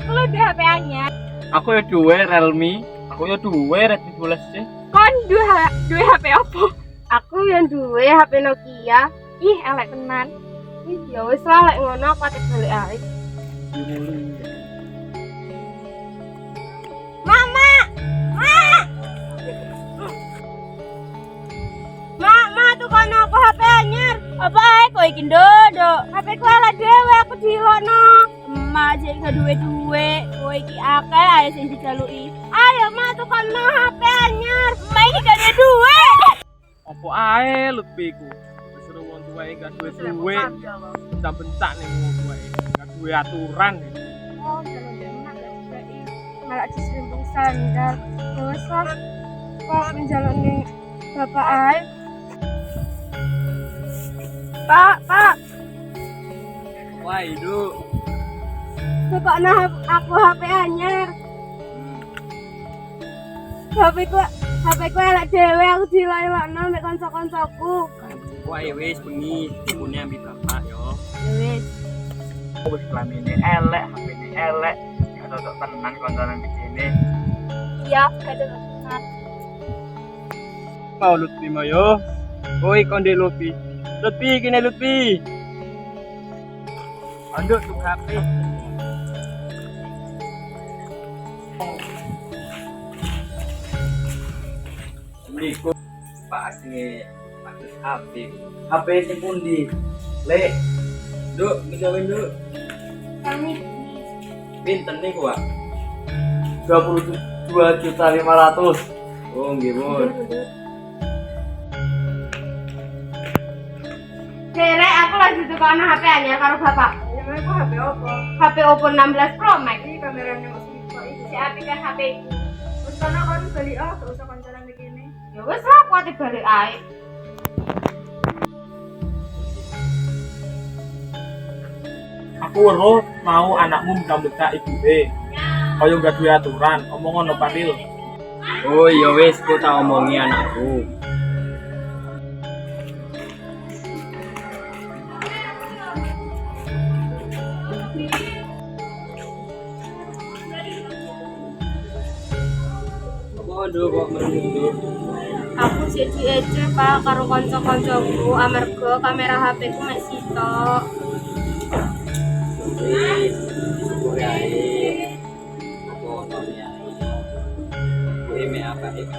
aku lu duwe HP anyar. Aku ya duwe Realme. Aku ya duwe Redmi 12 sih. Kon duwe HP apa? Aku yang duwe HP Nokia. Ih, elek tenan. Ih, ya wis lah lek ngono aku ate balik ae. Mama. Mama tuh kan aku HP anyar. Apa ae kowe iki ndodo? HP ku elek dhewe aku dilokno. Emak sing gak duwe, kowe iki akeh ae sing dijaluki. Ayo mak tuh kan HP anyar. Emak iki gak ada duwe. Apa ae lebih ku. Disuruh wong tuwae gak duwe duwe. Bentak-bentak ning wong tuwae. Gak duwe aturan. Oh, jalan emak gak duwe. Malah diserimpung sandal. Terus kok menjalani bapak ae. Pak. Wah, itu. Bapak nah aku HP anyar. HP ku elek dhewe aku dilok-lokno mek kanca-kancaku. Wah, wis bengi timune ambil bapak yo. Ya wis. Wis klamine elek, HP-ne elek. Gak cocok tenan konconan begini. Iya, gak tenan. Mau Lutfi mau yo. Oi konde Lutfi. Lutfi kene Lutfi. Anduk tuh HP. Assalamualaikum. Pak Asli, Pak HP. HP sing pundi? Lek. Nduk, mijawen nduk. Kami Pinten niku, Pak? 22.500.000. Oh, nggih, Bun. Derek aku lagi tukang HP anyar karo bapak. Namanya ku HP Oppo. HP Oppo 16 Pro Max. Ini kameranya masih kok iki. Si apik kan HP ku. Wis kono kon beli gak usah kancanan begini. Ya wis lah aku ate balik ae. Aku weruh mau anakmu mbak ibuke. Kaya gak duwe aturan, omong ngono Padil. Oh iya wis, ku tak omongi anakku. Waduh kok merundur. Aku jadi aja pak karo kanca-kancaku amarga kamera HP ku mek sitok. Wis, syukur ae. Aku otone ae. Kuwi mek apa iki?